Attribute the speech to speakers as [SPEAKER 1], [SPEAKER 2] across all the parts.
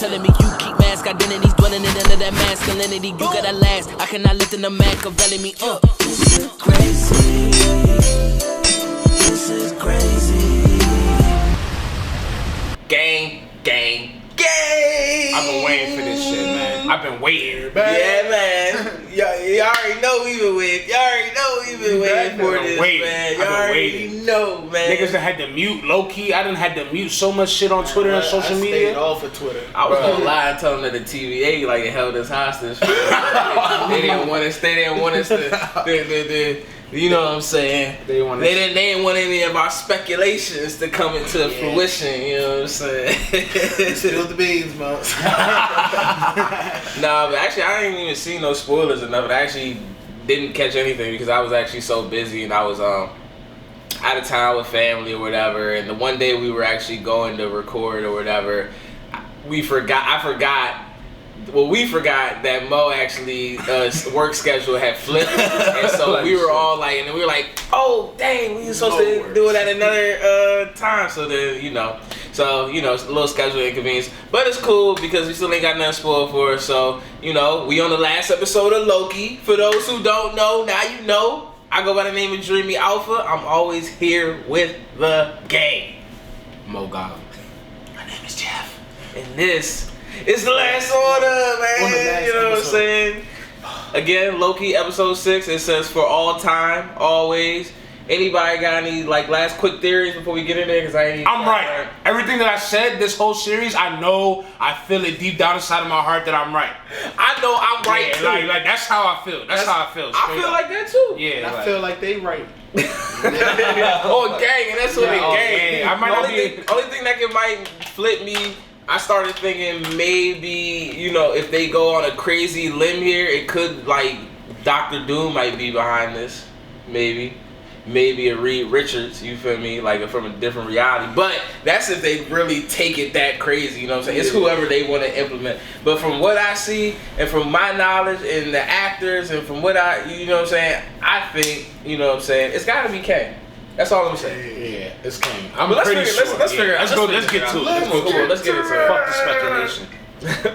[SPEAKER 1] telling me you keep mask identities dwelling in under that masculinity. You gotta last. I cannot let the Machiavelli me. This is crazy. This is crazy.
[SPEAKER 2] Gang.
[SPEAKER 3] I've been waiting for this shit, man. I've been waiting, man.
[SPEAKER 2] Yeah, man. Y'all already know we been waiting. Y'all already know we been waiting for this, man. Y'all already know, man.
[SPEAKER 3] Niggas done had to mute Loki. I done had to mute so much shit on Twitter and social media.
[SPEAKER 4] I stayed off of Twitter.
[SPEAKER 2] I was gonna lie and tell them that the TVA like held us hostage. They didn't want us. They didn't want us to. You know what I'm saying? They didn't want any of our speculations to come into fruition. You know what I'm saying?
[SPEAKER 4] Spill the beans, man.
[SPEAKER 2] Nah, but actually, I ain't even seen no spoilers or nothing. I actually didn't catch anything because I was actually so busy and I was out of town with family or whatever. And the one day we were actually going to record or whatever, we forgot that Mo actually work schedule had flipped, and so we were all like, and we were like, oh dang, we were supposed to do it at another time. So then it's a little schedule inconvenience, but it's cool because we still ain't got nothing spoiled for us. So we on the last episode of Loki. For those who don't know, now you know. I go by the name of Dreamy Alpha. I'm always here with the gang.
[SPEAKER 3] Mo Gotham.
[SPEAKER 2] My name is Jeff, and this. It's the last order, man. You know what I'm saying? Again, Loki episode 6. It says for all time, always. Anybody got any last quick theories before we get in there? Because
[SPEAKER 3] I'm right. Everything that I said this whole series, I feel it deep down inside of my heart that I'm right.
[SPEAKER 2] I know I'm right too.
[SPEAKER 3] Like that's how I feel. That's how I feel.
[SPEAKER 2] I feel like that too.
[SPEAKER 3] Yeah.
[SPEAKER 4] I feel like they right.
[SPEAKER 2] Oh, gang, and that's what they gang.
[SPEAKER 3] I might not be.
[SPEAKER 2] Only thing that might flip me. I started thinking maybe, if they go on a crazy limb here, it could, Dr. Doom might be behind this. Maybe a Reed Richards, you feel me? From a different reality. But that's if they really take it that crazy, you know what I'm saying? It's whoever they want to implement. But from what I see, and from my knowledge, and the actors, and from what I think, it's got to be Kang. That's all I'm saying.
[SPEAKER 3] Yeah, it's Kang. I'm
[SPEAKER 2] let's
[SPEAKER 3] pretty
[SPEAKER 2] figure,
[SPEAKER 3] sure.
[SPEAKER 2] Let's figure it out.
[SPEAKER 3] Let's get to it.
[SPEAKER 2] Let's get into it.
[SPEAKER 3] Fuck the speculation.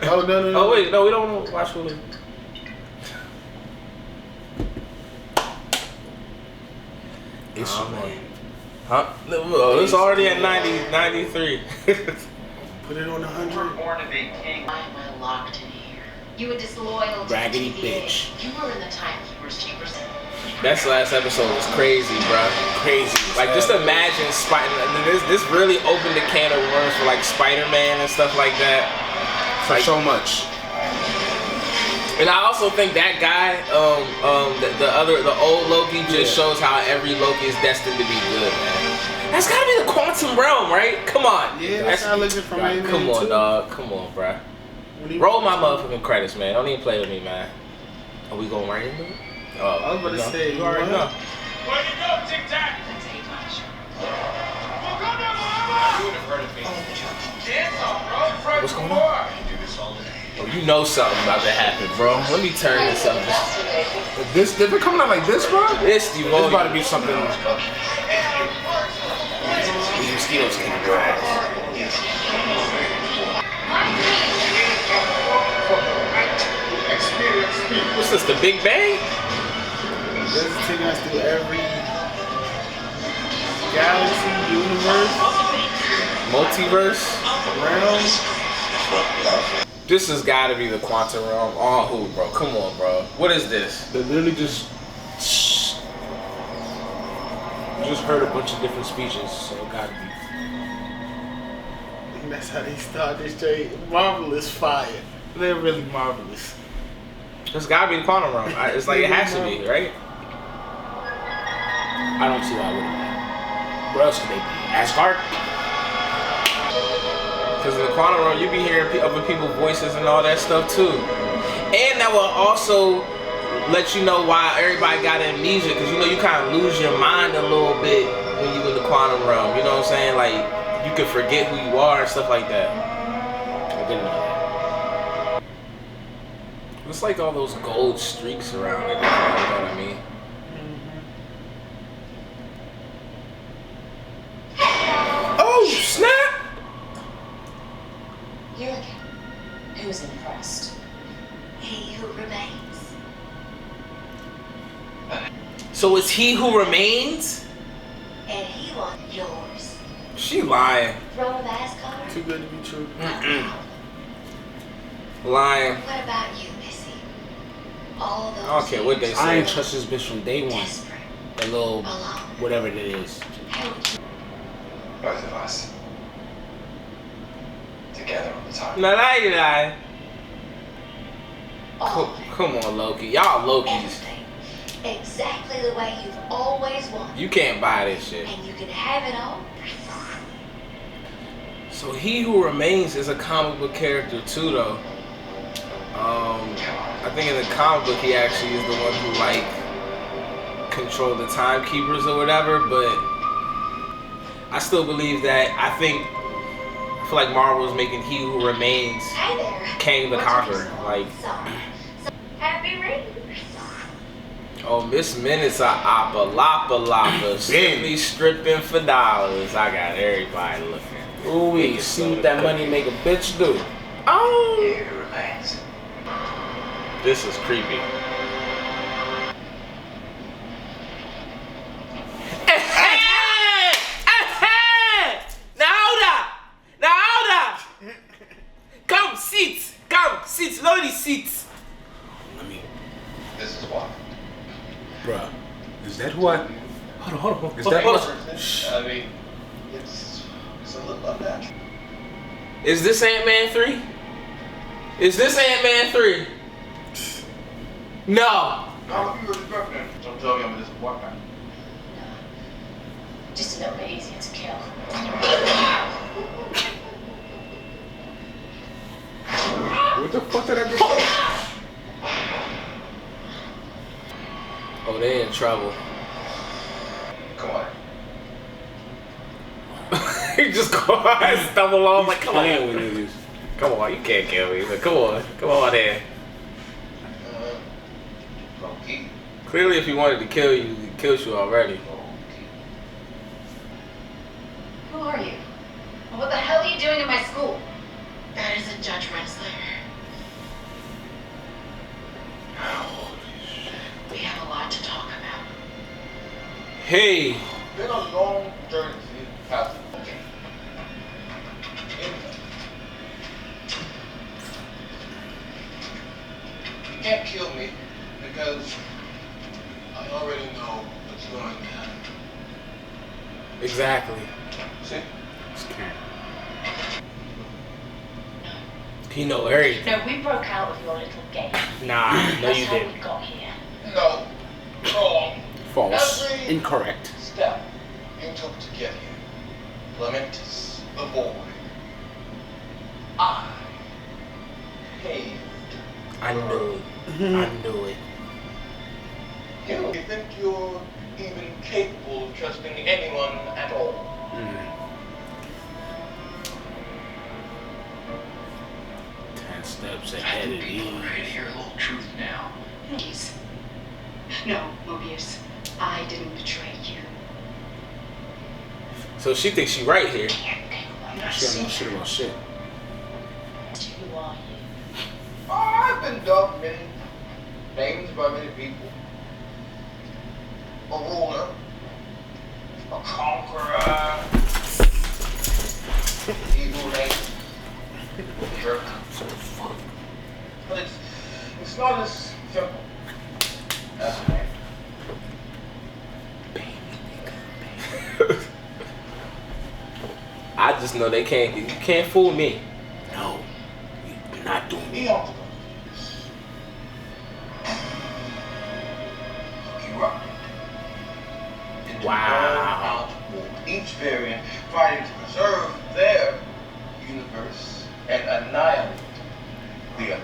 [SPEAKER 4] Oh, no.
[SPEAKER 2] Oh, wait. No, we don't want to watch Hulu.
[SPEAKER 3] It's
[SPEAKER 2] Huh? No, it's already at 93.
[SPEAKER 4] Put it on 100.
[SPEAKER 5] You were born to be king.
[SPEAKER 6] Why am I locked in here? You were disloyal to
[SPEAKER 3] Raggedy
[SPEAKER 6] the TVA.
[SPEAKER 3] bitch.
[SPEAKER 6] You were in the timekeeper's chambers.
[SPEAKER 2] That last episode was crazy, bro. Crazy. Just imagine this really opened the can of worms for Spider-Man and stuff like that.
[SPEAKER 3] So much.
[SPEAKER 2] And I also think that guy, the old Loki, just shows how every Loki is destined to be good, man. That's gotta be the quantum realm, right? Come on.
[SPEAKER 4] Yeah, that's how I look at it from
[SPEAKER 2] right, come on, dog. Come on, bro. Roll my motherfucking credits, man. Don't even play with me, man. Are we going right into it?
[SPEAKER 4] I was about to say,
[SPEAKER 2] you already know.
[SPEAKER 5] Where you go, Tic Tac?
[SPEAKER 6] That's a much.
[SPEAKER 5] You would have heard of me. Dance off, bro.
[SPEAKER 2] What's going on? Oh, you know something about to happen, bro. Let me turn this up.
[SPEAKER 3] They've been coming out like this, bro?
[SPEAKER 2] It's the
[SPEAKER 3] It's about to be something. These mosquitoes can't go out.
[SPEAKER 2] What's this, the Big Bang?
[SPEAKER 4] This is taking us through every galaxy, universe,
[SPEAKER 2] Multiverse?
[SPEAKER 4] realm.
[SPEAKER 2] This has got to be the quantum realm. Oh, who, bro? Come on, bro. What is this?
[SPEAKER 3] They literally just heard a bunch of different speeches, so it gotta be.
[SPEAKER 4] And that's how they start this straight. Marvelous fire. They're really marvelous.
[SPEAKER 2] It's got to be the quantum realm. It's like it has to be, right?
[SPEAKER 3] I don't see why it wouldn't be. Where else could they be? Asgard?
[SPEAKER 2] Because in the quantum realm, you be hearing other people's voices and all that stuff too. And that will also let you know why everybody got amnesia, because you kind of lose your mind a little bit when you in the quantum realm. You know what I'm saying? Like you can forget who you are and stuff like that.
[SPEAKER 3] I didn't know that.
[SPEAKER 2] It's like all those gold streaks around it. You know what I mean? Oh snap!
[SPEAKER 6] You're okay. Who's impressed? He who remains.
[SPEAKER 2] So it's he who remains?
[SPEAKER 6] And he wants yours.
[SPEAKER 2] She lying.
[SPEAKER 6] Throw a mask on her?
[SPEAKER 4] Too good to be true.
[SPEAKER 2] Lying.
[SPEAKER 6] What about you, Missy? All those
[SPEAKER 2] I don't care what they
[SPEAKER 3] I
[SPEAKER 2] say.
[SPEAKER 3] ain't trust this bitch from day one.
[SPEAKER 6] desperate,
[SPEAKER 3] That little
[SPEAKER 6] alone.
[SPEAKER 3] whatever it is.
[SPEAKER 5] Both of us. Together all the time.
[SPEAKER 2] No, now you lying.
[SPEAKER 6] All
[SPEAKER 2] Come on, Loki. Y'all Lokis.
[SPEAKER 6] everything. Exactly the way you've always wanted.
[SPEAKER 2] You can't buy this shit.
[SPEAKER 6] And you can have it all.
[SPEAKER 2] So he who remains is a comic book character too, though. I think in the comic book he actually is the one who like control the timekeepers or whatever. But I still believe that. I feel like Marvel is making he who remains
[SPEAKER 6] Hey there.
[SPEAKER 2] Kang the Conqueror. Like,
[SPEAKER 6] Sorry. So, happy reading.
[SPEAKER 2] oh, Miss Minutes are oppa simply stripping for dollars. I got everybody looking.
[SPEAKER 3] Ooh, we see what that money make a bitch do.
[SPEAKER 2] Oh,
[SPEAKER 5] He who remains.
[SPEAKER 2] this is creepy. Come, seats, load these seats.
[SPEAKER 3] Let me,
[SPEAKER 5] This is what.
[SPEAKER 3] bruh. Is that who I? Hold on. Is that
[SPEAKER 2] Hold
[SPEAKER 3] what?
[SPEAKER 2] on.
[SPEAKER 5] I mean, it's a little unnatural.
[SPEAKER 2] Is this Ant-Man 3? Is this Ant-Man 3? No.
[SPEAKER 5] Now, if you were expecting, don't tell me I'm a disappointment.
[SPEAKER 6] Just a little bit easier to kill.
[SPEAKER 3] What the fuck did I do?
[SPEAKER 2] Oh, they in trouble.
[SPEAKER 5] Come on.
[SPEAKER 2] He just go and stumble along like, come
[SPEAKER 3] Playing
[SPEAKER 2] on.
[SPEAKER 3] with niggas.
[SPEAKER 2] Come on, you can't kill me. But come on there.
[SPEAKER 5] Loki.
[SPEAKER 2] Clearly, if he wanted to kill you, he killed you already.
[SPEAKER 6] Who are you? And what the hell are you doing in my school? That isn't Judge Rensselaer. We have a lot to talk about.
[SPEAKER 2] Hey,
[SPEAKER 5] Been a long journey to the past. You can't kill me because I already know what's going to happen.
[SPEAKER 2] exactly.
[SPEAKER 5] See?
[SPEAKER 2] He know everything.
[SPEAKER 6] No, we broke out of your little game.
[SPEAKER 2] Nah, no,
[SPEAKER 6] That's
[SPEAKER 2] you
[SPEAKER 6] how
[SPEAKER 2] didn't.
[SPEAKER 6] we got here.
[SPEAKER 5] No. Wrong.
[SPEAKER 3] False.
[SPEAKER 5] Every
[SPEAKER 3] Incorrect.
[SPEAKER 5] step you took to get here. Lamentus, the boy. I paved.
[SPEAKER 2] I knew it. I knew it.
[SPEAKER 5] You think you're even capable of trusting anyone at all?
[SPEAKER 3] Mm. 10 steps ahead of you.
[SPEAKER 5] ready to hear a little truth now.
[SPEAKER 6] Please. No, Mobius. I didn't betray you.
[SPEAKER 2] So she thinks she right here.
[SPEAKER 5] I'm not
[SPEAKER 3] She don't know
[SPEAKER 5] saying
[SPEAKER 3] shit about shit.
[SPEAKER 6] Who are you?
[SPEAKER 5] I've been dubbed many names by many people. A ruler, a conqueror, evil name, jerk. But it's not as simple as that.
[SPEAKER 2] I just know you can't fool me.
[SPEAKER 3] No, you're not doing
[SPEAKER 5] He
[SPEAKER 3] it.
[SPEAKER 5] owns it. Erupted. Into
[SPEAKER 2] Wow.
[SPEAKER 5] all-out war. Each variant fighting to preserve their universe and annihilate the others.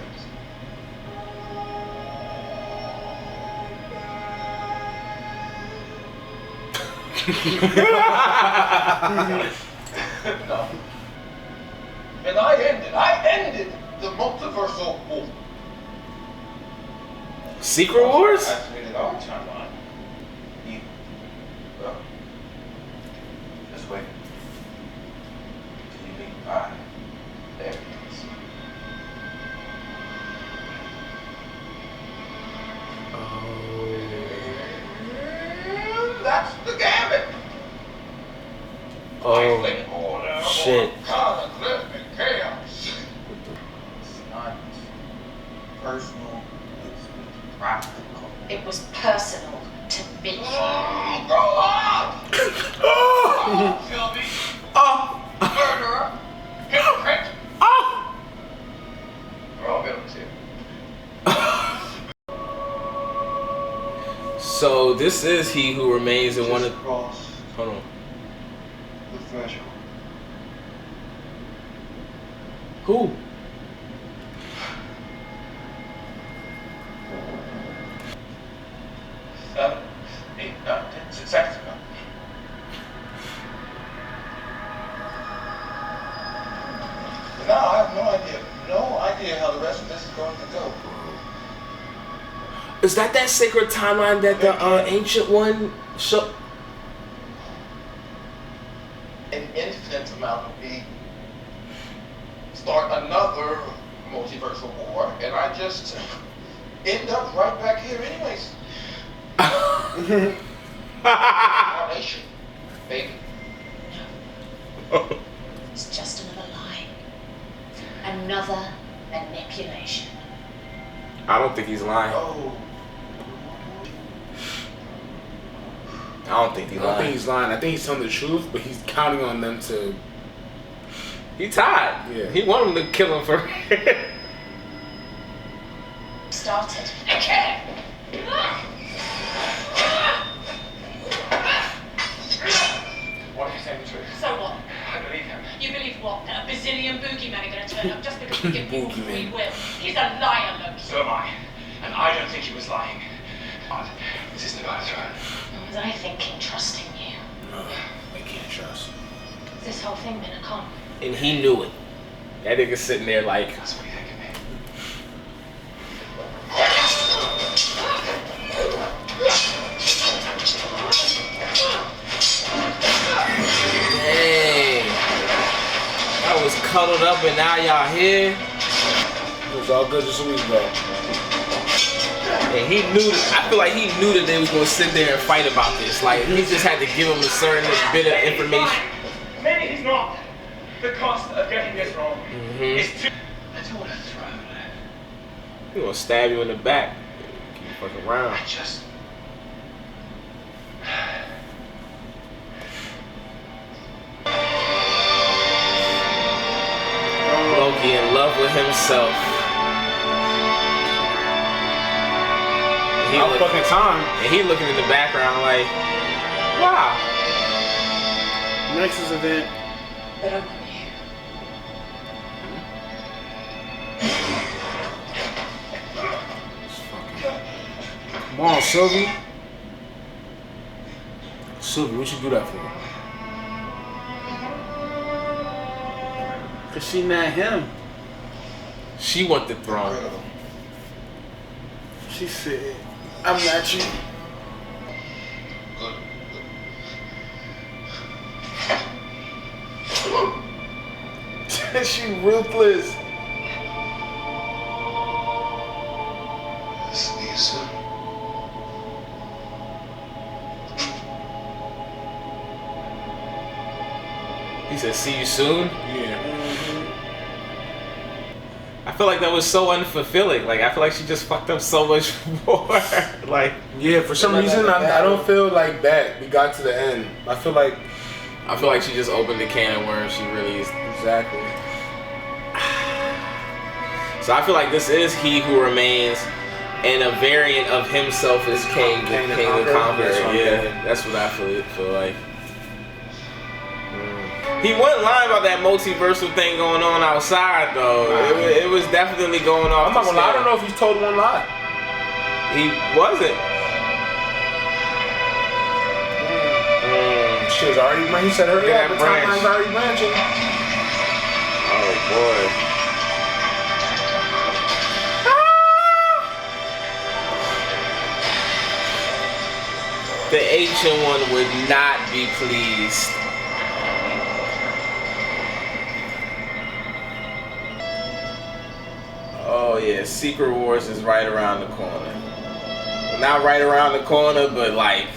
[SPEAKER 5] No. And I ended the multiversal war.
[SPEAKER 2] Secret Wars?
[SPEAKER 5] Activated our timeline. Well, just wait. Till you meet my evidence. personal, it's practical.
[SPEAKER 6] It was personal to me.
[SPEAKER 5] Grow up! Kill me. Murderer. Hypocrite. We're all villains here.
[SPEAKER 2] So this is he who remains in one of.
[SPEAKER 5] Cross
[SPEAKER 2] Hold on.
[SPEAKER 5] the threshold.
[SPEAKER 2] Who?
[SPEAKER 5] Seven, 8, 9, 10, 6 seconds ago. No, I have no idea. No idea how the rest of this is going to go.
[SPEAKER 2] Is that sacred timeline that the ancient one show?
[SPEAKER 5] An infinite amount of me start another multiversal war, and I just end up right back here anyways. Foundation, baby.
[SPEAKER 6] It's just another lie. Another manipulation.
[SPEAKER 2] I don't think he's lying.
[SPEAKER 5] Oh.
[SPEAKER 2] I don't think he's
[SPEAKER 3] I don't think
[SPEAKER 2] lying.
[SPEAKER 3] he's lying. I think he's telling the truth, but he's counting on them to.
[SPEAKER 2] He tied.
[SPEAKER 3] Yeah.
[SPEAKER 2] He wanted him to kill him for.
[SPEAKER 6] Started. Okay.
[SPEAKER 5] What if you say the truth?
[SPEAKER 6] So what?
[SPEAKER 5] I believe him.
[SPEAKER 6] You believe what? That a bazillion boogeymen are going to turn up just because we give people free
[SPEAKER 3] Boogeymen.
[SPEAKER 6] will? He's a liar, Loki.
[SPEAKER 5] So am I. And I don't think he was lying. But this isn't about a throne.
[SPEAKER 6] Was I thinking trusting you?
[SPEAKER 3] No, I can't trust.
[SPEAKER 6] Has this whole thing been a con?
[SPEAKER 2] And he knew it. That nigga sitting there like.
[SPEAKER 5] That's what you think of me.
[SPEAKER 2] Dang. I was cuddled up and now y'all here.
[SPEAKER 3] It was all good just a week ago.
[SPEAKER 2] And he knew that, I feel like he knew that they was gonna sit there and fight about this. Like he just had to give him a certain bit of information.
[SPEAKER 5] Maybe he's not. The cost of getting this wrong is too. I don't want to throw it.
[SPEAKER 2] He gonna stab you in the back. Keep fucking around.
[SPEAKER 5] I just.
[SPEAKER 2] Loki in love with himself. And he
[SPEAKER 3] All
[SPEAKER 2] looking,
[SPEAKER 3] fucking time.
[SPEAKER 2] and he looking in the background like, wow.
[SPEAKER 4] Nexus event.
[SPEAKER 6] But I want you.
[SPEAKER 3] Come on, Sylvie. Sylvie, what you do that for?
[SPEAKER 4] Cause she not him.
[SPEAKER 2] She want the throne.
[SPEAKER 4] She said, I'm not you. She ruthless.
[SPEAKER 5] See you soon.
[SPEAKER 2] He said, see you soon.
[SPEAKER 3] Yeah.
[SPEAKER 2] I feel like that was so unfulfilling. Like I feel like she just fucked up so much more. Like
[SPEAKER 3] Yeah, for some reason, I don't feel like that. We got to the end. I feel like.
[SPEAKER 2] I feel like she just opened the can of worms. She really is.
[SPEAKER 3] Exactly.
[SPEAKER 2] So I feel like this is he who remains, and a variant of himself is Kang the Conqueror.
[SPEAKER 3] That's what I'm
[SPEAKER 2] Yeah,
[SPEAKER 3] thinking.
[SPEAKER 2] that's what I feel like. He wasn't lying about that multiversal thing going on outside though. It was definitely going off.
[SPEAKER 3] I'm not gonna lie. I don't know if he's told one lie.
[SPEAKER 2] He wasn't.
[SPEAKER 3] She was already. He said her.
[SPEAKER 2] Look at that
[SPEAKER 3] The timeline's
[SPEAKER 2] branch.
[SPEAKER 3] already branching.
[SPEAKER 2] Oh boy. The ancient one would not be pleased. Oh yeah, Secret Wars is right around the corner. Not right around the corner, but like,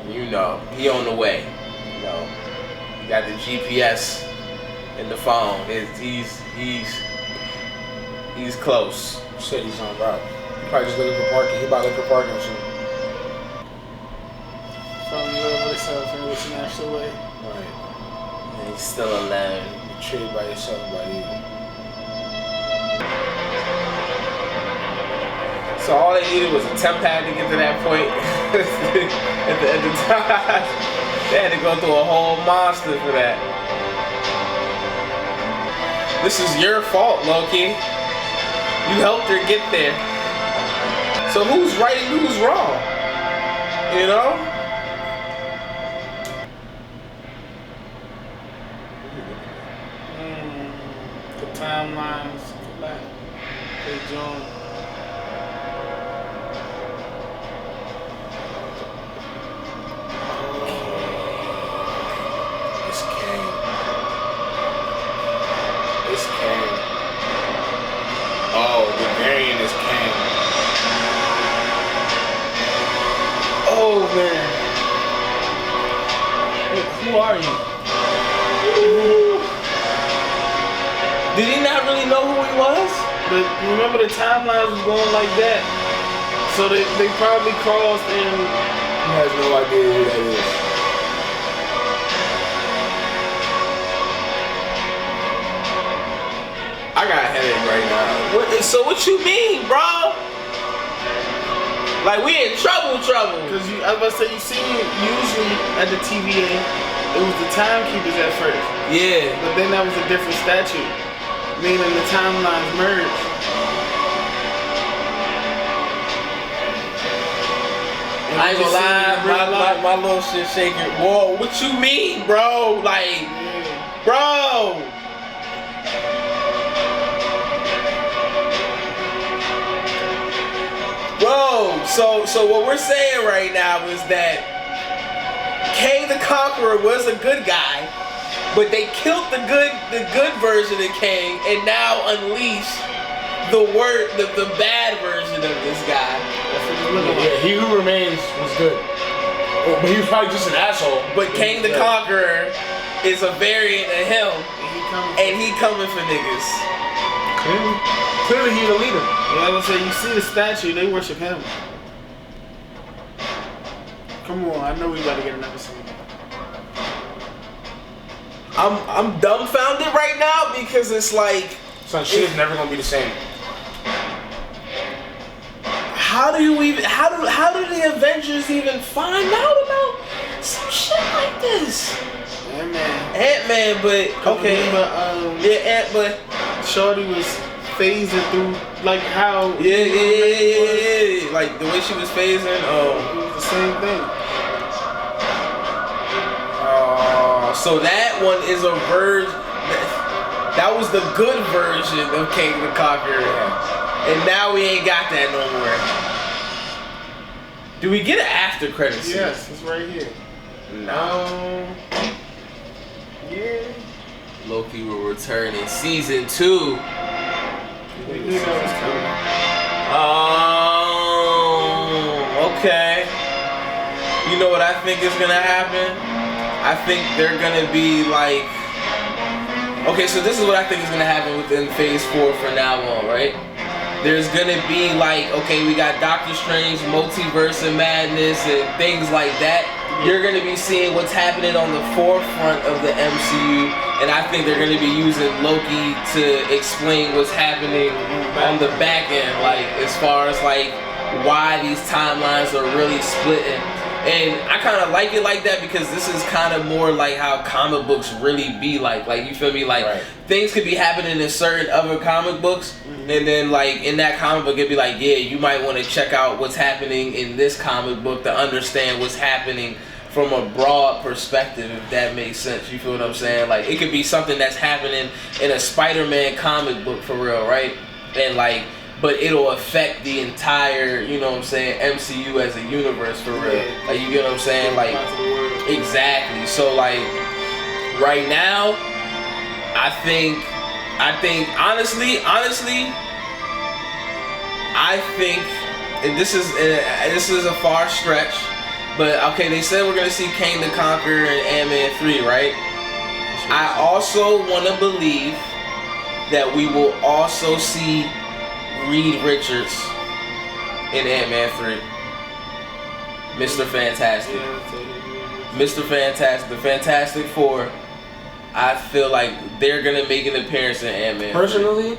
[SPEAKER 2] you know, he on the way. You know, he got the GPS in the phone. He's He's close.
[SPEAKER 3] Said he's on route. He probably just looking for parking. He about to look for parking soon.
[SPEAKER 4] From the love of himself and what's an actual way.
[SPEAKER 3] Right.
[SPEAKER 2] And he's still alone.
[SPEAKER 3] Betrayed by yourself and by evil.
[SPEAKER 2] So all they needed was a temp pad to get to that point. At the end of time, they had to go through a whole monster for that. This is your fault, Loki. You helped her get there. So who's right and who's wrong? You know?
[SPEAKER 4] The timelines, like, they join.
[SPEAKER 3] It's Kang. It's Kang. Oh, the variant is Kang.
[SPEAKER 2] Oh man.
[SPEAKER 4] Who are you?
[SPEAKER 2] Did he not really know who he was?
[SPEAKER 4] But remember the timelines was going like that. So they probably crossed and
[SPEAKER 3] He has no idea who that is.
[SPEAKER 2] I got a headache right now. So what you mean, bro? Like we in trouble.
[SPEAKER 4] because I was about to say you see usually at the TVA it was the timekeepers at first.
[SPEAKER 2] Yeah.
[SPEAKER 4] But then that was a different statute. Meaning the timelines merged. And
[SPEAKER 2] I ain't
[SPEAKER 4] we
[SPEAKER 2] gonna
[SPEAKER 4] just seen it in real
[SPEAKER 2] lie,
[SPEAKER 4] life.
[SPEAKER 2] my little shit shaking. Whoa, what you mean, bro? Like,
[SPEAKER 4] Yeah.
[SPEAKER 2] bro. Bro, so what we're saying right now is that Kang the Conqueror was a good guy, but they killed the good version of Kang and now unleashed the bad version of this guy.
[SPEAKER 3] Yeah, he who remains was good. Oh, but he was probably just an asshole.
[SPEAKER 2] But Kang the Conqueror is a variant of him, and he coming for niggas.
[SPEAKER 3] Clearly he's a leader.
[SPEAKER 4] Yeah, I was gonna say you see the statue, they worship him. Come on, I know we gotta get another scene.
[SPEAKER 2] I'm dumbfounded right now because it's like,
[SPEAKER 3] Son, shit is never gonna be the same.
[SPEAKER 2] how do the Avengers even find out about some shit like this?
[SPEAKER 4] Yeah, man.
[SPEAKER 2] Ant-Man, but okay,
[SPEAKER 4] But
[SPEAKER 2] yeah, but
[SPEAKER 4] Shorty was phasing through like how
[SPEAKER 2] yeah, like the way she was phasing.
[SPEAKER 4] it was the same thing.
[SPEAKER 2] So that one is a version. That was the good version of Kang the Conqueror, and now we ain't got that no more. Do we get an after credit scene?
[SPEAKER 4] Yes, it's right here.
[SPEAKER 2] No.
[SPEAKER 4] Yeah.
[SPEAKER 2] Loki will return in season 2.
[SPEAKER 4] We knew that was coming.
[SPEAKER 2] Oh, okay. You know what I think is gonna happen? I think they're gonna be like, okay, so this is what I think is gonna happen within Phase 4 from now on, right? There's gonna be like, okay, we got Doctor Strange, Multiverse and Madness and things like that. You're gonna be seeing what's happening on the forefront of the MCU, and I think they're gonna be using Loki to explain what's happening on the back end, like as far as like why these timelines are really splitting. And I kind of like it like that because this is kind of more like how comic books really be like you feel me? Like
[SPEAKER 3] Right.
[SPEAKER 2] things could be happening in certain other comic books, and then like in that comic book it'd be like, yeah, you might want to check out what's happening in this comic book to understand what's happening from a broad perspective, if that makes sense. You feel what I'm saying? Like it could be something that's happening in a Spider-Man comic book for real, right? And like, but it'll affect the entire, you know what I'm saying, MCU as a universe for real. Like you get what I'm saying? Like exactly. So like right now, I think honestly, I think, and this is a far stretch, but okay, they said we're gonna see Kang the Conqueror in Ant-Man 3, right? I also want to believe that we will also see Reed Richards in Ant-Man 3. Mr. Fantastic. Mr. Fantastic. The Fantastic Four. I feel like they're gonna make an appearance in Ant-Man.
[SPEAKER 3] Personally,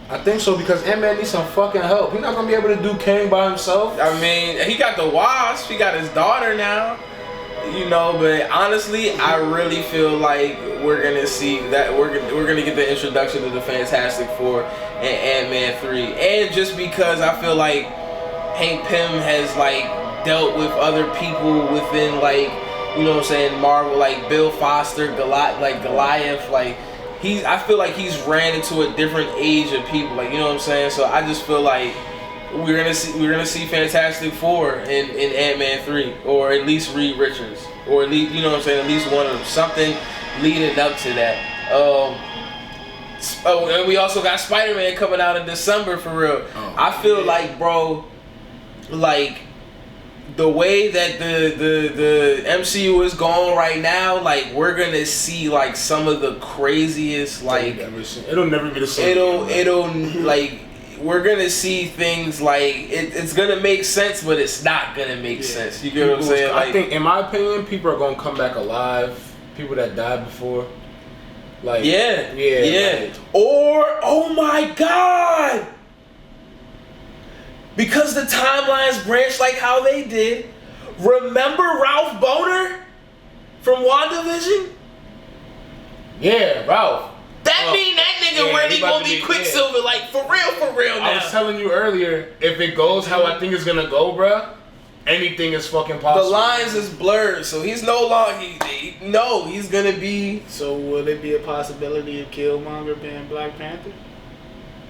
[SPEAKER 3] I think so because Ant-Man needs some fucking help. He's not gonna be able to do Kang by himself.
[SPEAKER 2] I mean, he got the Wasp. He got his daughter now. You know, but honestly, I really feel like we're gonna see that we're gonna get the introduction of the Fantastic Four and Ant-Man 3, and just because I feel like Hank Pym has like dealt with other people within like, you know what I'm saying, Marvel, like Bill Foster, Goliath, like I feel like he's ran into a different age of people, like, you know what I'm saying. So I just feel like we're gonna see Fantastic Four in Ant-Man 3, or at least Reed Richards, or at least, you know what I'm saying, at least one of them, something leading up to that. And we also got Spider-Man coming out in December for real. I feel like, bro, like the way that the MCU is going right now, like we're gonna see like some of the craziest, like
[SPEAKER 3] it'll never be the same.
[SPEAKER 2] It'll like. We're gonna see things like it's gonna make sense, but it's not gonna make sense. You get what I'm saying? Like,
[SPEAKER 3] I think, in my opinion, people are gonna come back alive. People that died before, like
[SPEAKER 2] yeah.
[SPEAKER 3] Like,
[SPEAKER 2] or oh my god, because the timelines branch like how they did. Remember Ralph Boner from WandaVision?
[SPEAKER 3] Yeah, Ralph.
[SPEAKER 2] That mean that nigga really gonna be Quicksilver, like for real now.
[SPEAKER 3] I was telling you earlier, if it goes how I think it's gonna go, bruh, anything is fucking possible.
[SPEAKER 2] The lines is blurred, so he's no longer. He's gonna be.
[SPEAKER 4] So will it be a possibility of Killmonger being Black Panther?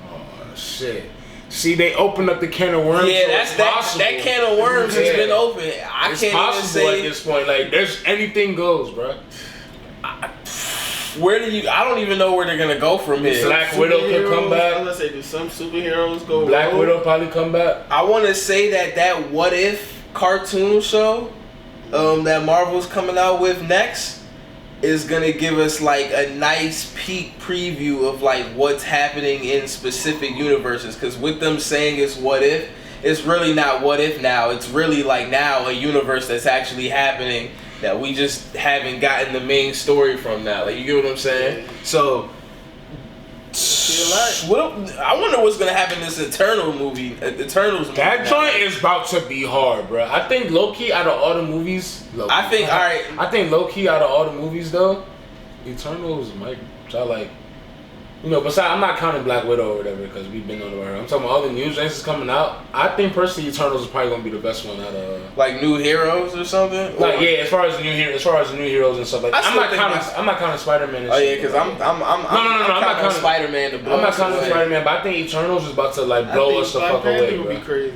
[SPEAKER 3] Oh shit! See, they opened up the can of worms.
[SPEAKER 2] Yeah,
[SPEAKER 3] so
[SPEAKER 2] that can of worms has been open. I
[SPEAKER 3] it's
[SPEAKER 2] can't
[SPEAKER 3] possible
[SPEAKER 2] even say
[SPEAKER 3] at this point. Like, there's anything goes, bruh.
[SPEAKER 2] I don't even know where they're gonna go from here.
[SPEAKER 3] Black Widow could come back.
[SPEAKER 4] I'm gonna say, do some superheroes go?
[SPEAKER 3] Black Widow probably come back.
[SPEAKER 2] I want to say that What If cartoon show that Marvel's coming out with next is gonna give us like a nice peek preview of like what's happening in specific universes. Because with them saying it's What If, it's really not What If now. It's really like now a universe that's actually happening that we just haven't gotten the main story from now. Like, you get what I'm saying? So, I wonder what's gonna happen in this Eternals movie.
[SPEAKER 3] That joint is about to be hard, bro. I think Loki out of all the movies.
[SPEAKER 2] I think
[SPEAKER 3] Loki out of all the movies though, Eternals might try like. You know, besides, I'm not counting Black Widow or whatever because we've been on the way. I'm talking about all the new things coming out. I think personally, Eternals is probably gonna be the best one out of
[SPEAKER 2] like new heroes or something.
[SPEAKER 3] Like as far as the new heroes and stuff like that. I'm not counting Spider-Man.
[SPEAKER 2] Oh yeah, because I'm not counting Spider-Man.
[SPEAKER 3] I'm not counting Spider-Man, but I think Eternals is about to like blow us the fuck away.
[SPEAKER 4] Would be crazy.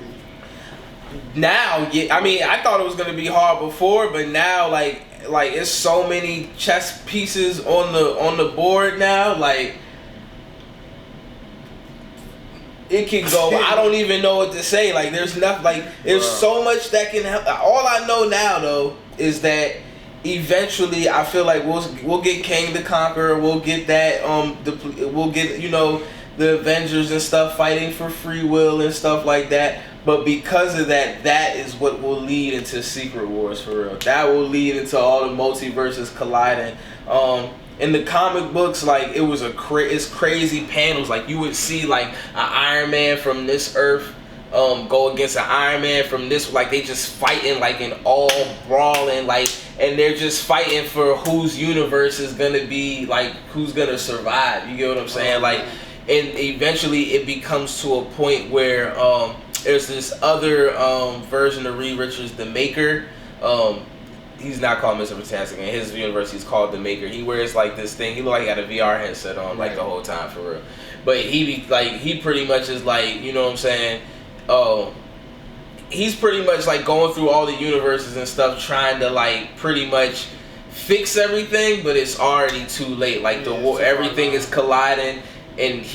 [SPEAKER 2] Now, yeah, I mean, I thought it was gonna be hard before, but now like it's so many chess pieces on the board now, like. It can go. I don't even know what to say. Like, there's nothing. Like, there's so much that can help. All I know now, though, is that eventually, I feel like we'll get Kang the Conqueror. We'll get that. We'll get the Avengers and stuff fighting for free will and stuff like that. But because of that, that is what will lead into Secret Wars for real. That will lead into all the multiverses colliding. In the comic books, like, it was it's crazy panels. Like, you would see like an Iron Man from this Earth go against an Iron Man from this. Like, they just fighting like in all brawling, like, and they're just fighting for whose universe is gonna be like who's gonna survive. You get what I'm saying? Like, and eventually it becomes to a point where there's this other version of Reed Richards, the Maker. He's not called Mr. Fantastic. In his universe, he's called the Maker. He wears like this thing. He look like he got a VR headset on like the whole time for real. But he pretty much is like, you know what I'm saying? He's pretty much like going through all the universes and stuff, trying to like pretty much fix everything, but it's already too late. Like everything is colliding. And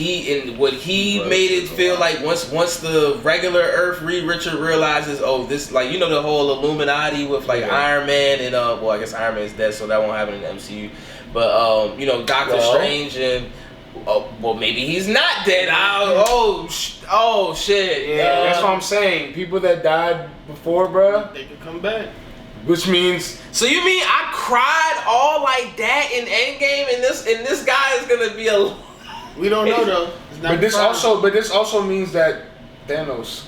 [SPEAKER 2] what he made it feel like once the regular Earth Reed Richard realizes, this, like, you know, the whole Illuminati with like Iron Man and well, I guess Iron Man's dead, so that won't happen in the MCU. But you know, Doctor Strange and Oh, well, maybe he's not dead. Oh shit.
[SPEAKER 3] Yeah, that's what I'm saying. People that died before, bruh,
[SPEAKER 4] They could come back.
[SPEAKER 3] which means
[SPEAKER 2] So you mean I cried all like that in Endgame, and this guy is gonna be a?
[SPEAKER 4] We don't know though. It's not confirmed.
[SPEAKER 3] but this also means that Thanos.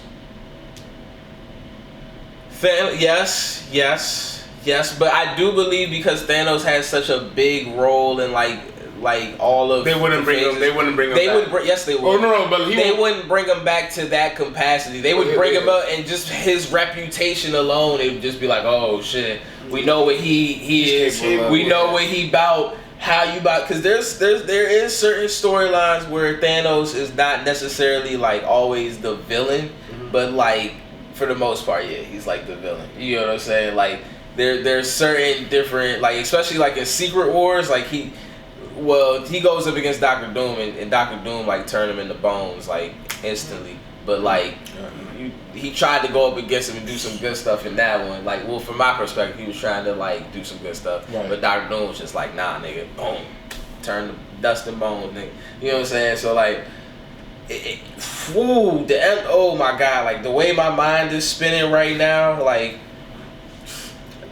[SPEAKER 2] Yes, but I do believe because Thanos has such a big role in like all of
[SPEAKER 3] They wouldn't bring him. They wouldn't bring him.
[SPEAKER 2] They
[SPEAKER 3] back.
[SPEAKER 2] would. Yes, they would.
[SPEAKER 3] Oh no, but
[SPEAKER 2] they wouldn't bring him back to that capacity. They would bring him up, and just his reputation alone, it would just be like, oh shit, we know what he is. We know what he about. How you about? Because there is certain storylines where Thanos is not necessarily like always the villain, but like for the most part, yeah, he's like the villain. You know what I'm saying? Like there's certain different, like especially like in Secret Wars, like he goes up against Doctor Doom, and Doctor Doom like turned him into bones like instantly. But like he tried to go up against him and do some good stuff in that one. Like, well, from my perspective, he was trying to like do some good stuff. Right. But Doctor Doom was just like, nah, nigga, boom, turn the dust and bones, nigga. You know what I'm saying? So like, oh my god, like the way my mind is spinning right now, like.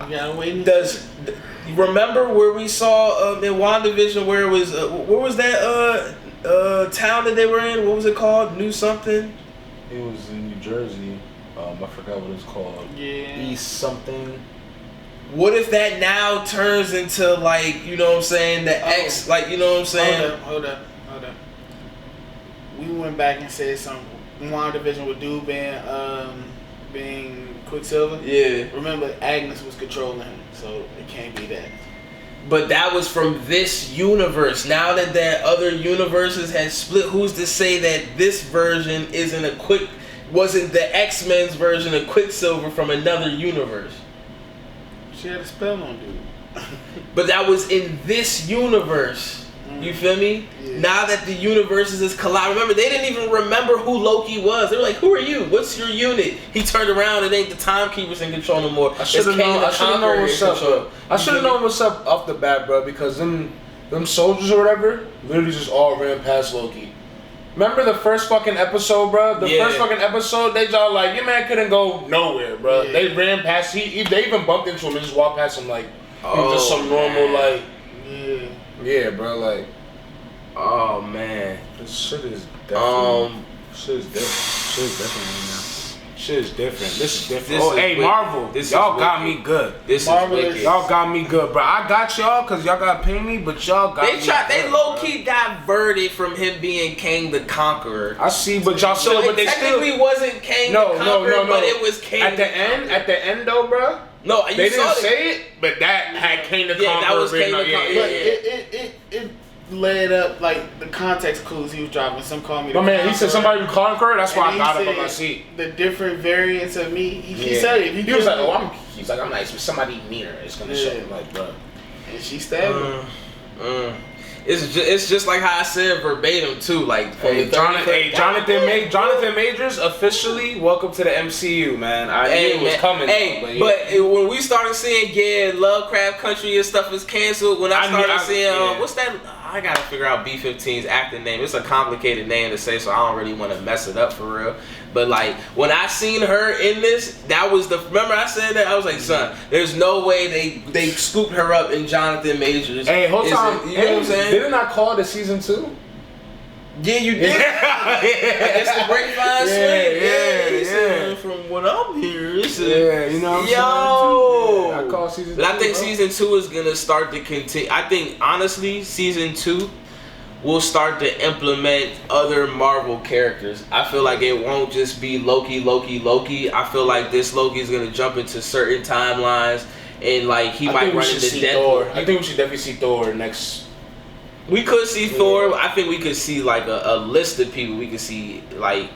[SPEAKER 4] You gotta wait.
[SPEAKER 2] Remember where we saw in WandaVision where it was where was that town that they were in? What was it called? New something?
[SPEAKER 3] It was in New Jersey. I forgot what it's called.
[SPEAKER 4] Yeah.
[SPEAKER 3] East something.
[SPEAKER 2] What if that now turns into like, you know what I'm saying, the X, like, you know what I'm saying?
[SPEAKER 4] Hold up. We went back and said something. WandaVision with dude being Quicksilver.
[SPEAKER 2] Yeah.
[SPEAKER 4] Remember, Agnes was controlling him, so it can't be that.
[SPEAKER 2] But that was from this universe. Now that other universes had split, who's to say that this version wasn't the X-Men's version of Quicksilver from another universe?
[SPEAKER 4] She had a spell on dude.
[SPEAKER 2] But that was in this universe. You feel me?
[SPEAKER 4] Yeah.
[SPEAKER 2] Now that the universes is colliding. Remember, they didn't even remember who Loki was. They were like, who are you? What's your unit? He turned around, it ain't the timekeepers in control no more.
[SPEAKER 3] I should have known what's up, bro. I should have known what's up off the bat, bro, because them soldiers or whatever literally just all ran past Loki. Remember the first fucking episode, bro? First fucking episode, they all like, your man couldn't go nowhere, bro. Yeah. They ran past, they even bumped into him and just walked past him like, he was just some normal, like, yeah, bro, like.
[SPEAKER 2] Oh man,
[SPEAKER 3] this shit is different. Shit is different. This is different. Hey, Marvel, y'all got me good. Y'all got me good, bro. I got y'all because y'all got to pay me, but y'all got me good.
[SPEAKER 2] They low key diverted from him being Kang the Conqueror.
[SPEAKER 3] I see, but y'all still, but they
[SPEAKER 2] technically wasn't Kang the Conqueror, but it was Kang.
[SPEAKER 3] At the end, though, bro.
[SPEAKER 2] No,
[SPEAKER 3] they didn't say it, but that had Kang the Conqueror.
[SPEAKER 2] Yeah, that was Kang the
[SPEAKER 4] Conqueror. It led up like the context clues he was dropping. Some call me.
[SPEAKER 3] My man, he said somebody would conquer. That's why I got up on my seat.
[SPEAKER 4] The different variants of me. He said it.
[SPEAKER 3] He was like, I'm nice, but somebody meaner is gonna show him, like, bro.
[SPEAKER 4] And she stabbed him.
[SPEAKER 2] It's just like how I said verbatim too. Like,
[SPEAKER 3] Jonathan Majors officially welcome to the MCU, man. I knew it was coming.
[SPEAKER 2] But when we started seeing Lovecraft Country and stuff is canceled, when I started seeing what's that? I gotta figure out B-15's acting name. It's a complicated name to say, so I don't really want to mess it up for real. But like when I seen her in this, that was remember I said that? I was like, son, there's no way they scooped her up in Jonathan Majors.
[SPEAKER 3] Hey, hold on.
[SPEAKER 2] You know what I'm saying?
[SPEAKER 3] Didn't I call it a season 2?
[SPEAKER 2] Yeah, you did. It's the grapevine swing.
[SPEAKER 3] Yeah.
[SPEAKER 2] From what I'm hearing,
[SPEAKER 3] you know what I'm saying?
[SPEAKER 2] Yo,
[SPEAKER 3] I call season 2.
[SPEAKER 2] But I think season 2 is gonna start to continue. I think honestly, season 2 will start to implement other Marvel characters. I feel like it won't just be Loki. I feel like this Loki is gonna jump into certain timelines, and like he might run into Deadpool.
[SPEAKER 3] I think we should definitely see Thor next.
[SPEAKER 2] We could see Thor. I think we could see like a list of people. We could see like.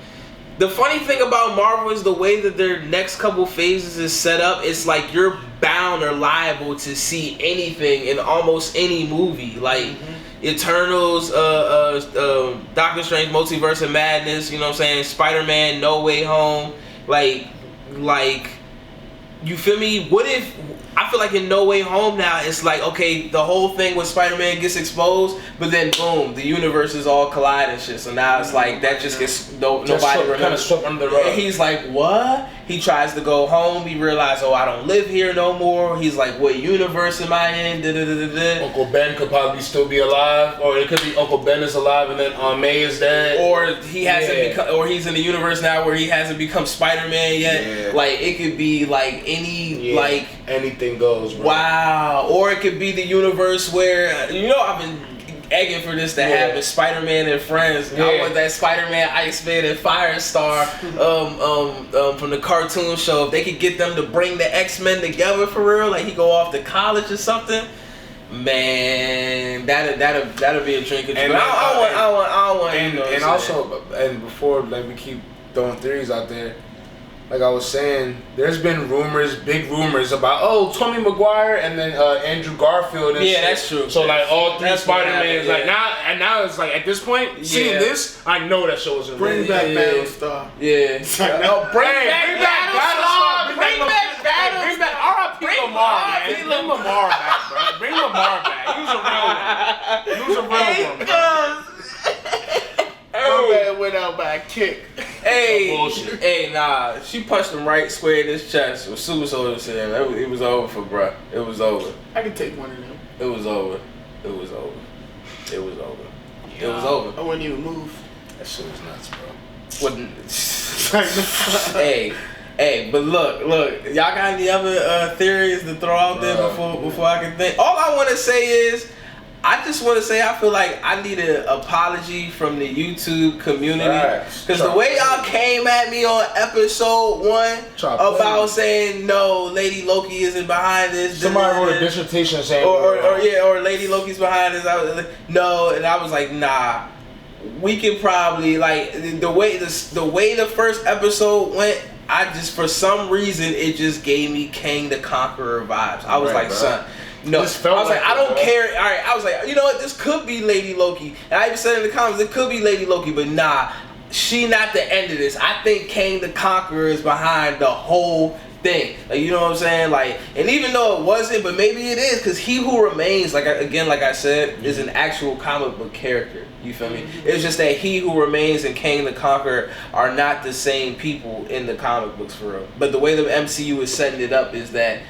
[SPEAKER 2] The funny thing about Marvel is the way that their next couple phases is set up. It's like you're bound or liable to see anything in almost any movie. Like Eternals, Doctor Strange, Multiverse of Madness. You know what I'm saying? Spider-Man, No Way Home. Like, you feel me? What if? I feel like in No Way Home now, it's like, okay, the whole thing with Spider-Man gets exposed, but then boom, the universes all collide and shit. So now it's like that just gets nobody remembers.
[SPEAKER 3] Kind of swept under the rug.
[SPEAKER 2] And he's like, what? He tries to go home. He realizes, oh, I don't live here no more. He's like, what universe am I in? Da-da-da-da-da.
[SPEAKER 3] Uncle Ben could probably still be alive, or it could be Uncle Ben is alive and then Aunt May is dead,
[SPEAKER 2] or he hasn't become, or he's in the universe now where he hasn't become Spider-Man yet.
[SPEAKER 3] Yeah.
[SPEAKER 2] Like it could be like any like
[SPEAKER 3] anything goes. Bro.
[SPEAKER 2] Wow, or it could be the universe where I've been egging for this to happen. Spider-Man and Friends. I want that Spider-Man, Iceman, and Firestar from the cartoon show. If they could get them to bring the X-Men together for real, like he go off to college or something. Man, that'll be a drink. And I want.
[SPEAKER 3] And also, and before like we keep throwing theories out there. Like I was saying, there's been big rumors about Tobey Maguire and then Andrew Garfield. And shit.
[SPEAKER 2] That's true.
[SPEAKER 3] So like all three Spider-Mans, like now it's like at this point, seeing this, I know that show was in.
[SPEAKER 4] Bring back Battlestar.
[SPEAKER 2] Yeah.
[SPEAKER 3] Bring back Battlestar. Bring back R.I.P. Lamar, man. Bring Lamar back, bro. Bring Lamar back. He was a real one.
[SPEAKER 4] My man went out by a kick.
[SPEAKER 2] Hey, nah. She punched him right square in his chest. With Super Soldier said it was over for bruh. It was over.
[SPEAKER 4] I can take one of them.
[SPEAKER 2] It was over. It was over. It was over. It was over.
[SPEAKER 4] I wouldn't even move.
[SPEAKER 3] That shit was nuts, bro.
[SPEAKER 2] Hey, but look, y'all got any other theories to throw out there before I can think? All I want to say is, I just want to say I feel like I need an apology from the YouTube community because the way y'all came at me on episode 1 about saying no, Lady Loki isn't behind this.
[SPEAKER 3] Somebody wrote a dissertation saying
[SPEAKER 2] or Lady Loki's behind this. I was like, no, and I was like, nah. We could probably like the way the first episode went. I just for some reason it just gave me Kang the Conqueror vibes. I was like, son. No, I was like, I don't care. All right, I was like, you know what? This could be Lady Loki. And I even said in the comments, it could be Lady Loki, but nah, she not the end of this. I think Kang the Conqueror is behind the whole thing. Like, you know what I'm saying? Like, and even though it wasn't, but maybe it is, because He Who Remains, like I said, is an actual comic book character. You feel me? It's just that He Who Remains and Kang the Conqueror are not the same people in the comic books for real. But the way the MCU is setting it up is that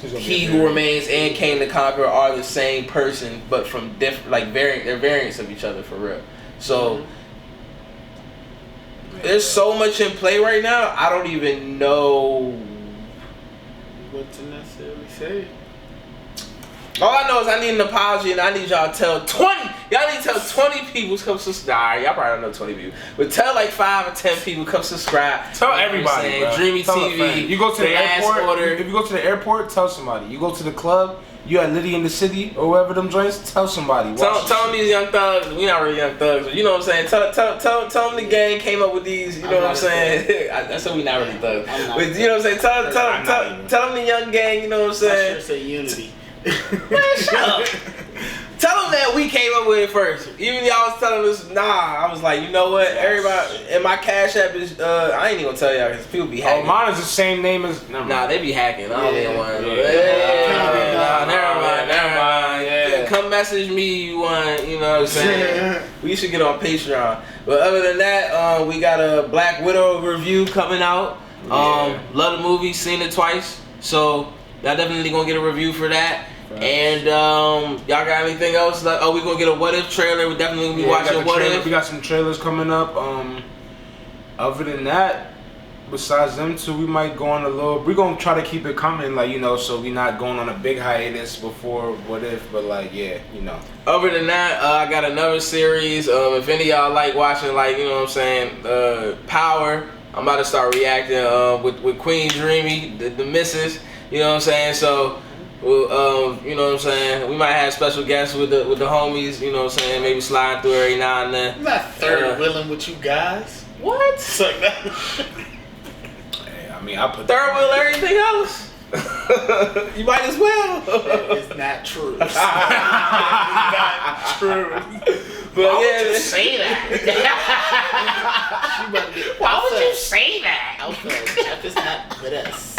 [SPEAKER 2] He Who Remains and Kang the Conqueror are the same person, but from different, like they're variants of each other for real. So there's so much in play right now. I don't even know
[SPEAKER 4] what to necessarily say.
[SPEAKER 2] All I know is I need an apology, and I need y'all to tell 20. Y'all need to tell 20 people come subscribe. Y'all probably don't know 20 people, but tell like 5 or 10 people come subscribe.
[SPEAKER 3] Tell everybody, bro.
[SPEAKER 2] Dreamy
[SPEAKER 3] tell
[SPEAKER 2] TV.
[SPEAKER 3] You go to the airport.
[SPEAKER 2] Order.
[SPEAKER 3] If you go to the airport, tell somebody. You go to the club. You at Liddy in the City or wherever them joints. Tell somebody.
[SPEAKER 2] Tell them these young thugs. We not really young thugs, but you know what I'm saying. Tell them the gang came up with these. You know what I'm saying. That's what we not really thugs. But you know what I'm saying. Tell them the young gang. You know what I'm saying.
[SPEAKER 4] I should say unity.
[SPEAKER 2] Man, shut up. Tell them that we came up with it first. Even y'all was telling us, nah. I was like, you know what? Everybody, and my Cash App is, I ain't even gonna tell y'all because people be hacking.
[SPEAKER 3] Oh, mine is the same name as.
[SPEAKER 2] Nah, they be hacking. I don't even want to. Never mind. Yeah. Come message me. You want? You know what I'm saying? We should get on Patreon. But other than that, we got a Black Widow review coming out. Love the movie. Seen it twice. So y'all definitely gonna get a review for that. And y'all got anything else? Like, we gonna get a What If trailer. We definitely gonna be watching What If.
[SPEAKER 3] We got some trailers coming up. Other than that, besides them two, we might go on a little. We're gonna try to keep it coming, like so we not going on a big hiatus before What If. But
[SPEAKER 2] Other than that, I got another series. If any of y'all like watching, you know what I'm saying, Power. I'm about to start reacting with Queen Dreamy, the missus. You know what I'm saying? So. Well, you know what I'm saying? We might have special guests with the homies, you know what I'm saying? Maybe slide through every now and then.
[SPEAKER 4] I'm not third wheeling with you guys.
[SPEAKER 2] What?
[SPEAKER 4] It's like that.
[SPEAKER 3] Hey, I mean, I put
[SPEAKER 2] third wheel everything else. You might as well.
[SPEAKER 4] It's not true. It's not true.
[SPEAKER 2] But
[SPEAKER 3] why would you say that?
[SPEAKER 4] Why would you say that? Jeff is not with us.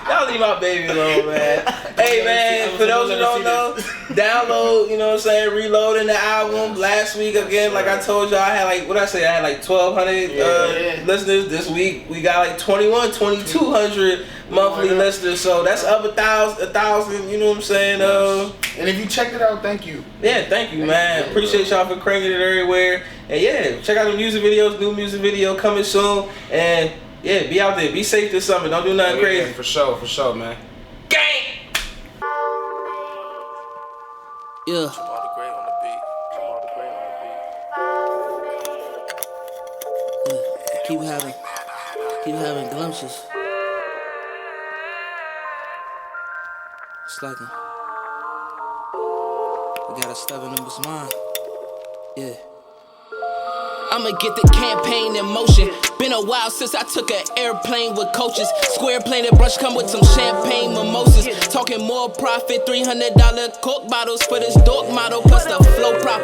[SPEAKER 2] Y'all baby alone, man. Hey, man, for those who don't know, download, you know what I'm saying, Reloading the album. Last week, again, like I told y'all, I had like, what I say, I had like 1,200 listeners. This week, we got like 2,200 monthly listeners. So that's up 1,000, you know what I'm saying?
[SPEAKER 4] And if you checked it out, thank you.
[SPEAKER 2] Yeah, thank you, man. Appreciate y'all for cranking it everywhere. And yeah, check out the music videos. New music video coming soon. And yeah, be out there. Be safe this summer. Don't do nothing crazy.
[SPEAKER 3] For sure, man.
[SPEAKER 2] Gang!
[SPEAKER 1] Yeah. Keep having glimpses. It's like we gotta step in his mind. Yeah. I'ma get the campaign in motion. Been a while since I took an airplane with coaches. Square plated brush come with some champagne mimosas. Talking more profit, $300 Coke bottles for this dork model, plus the flow proper.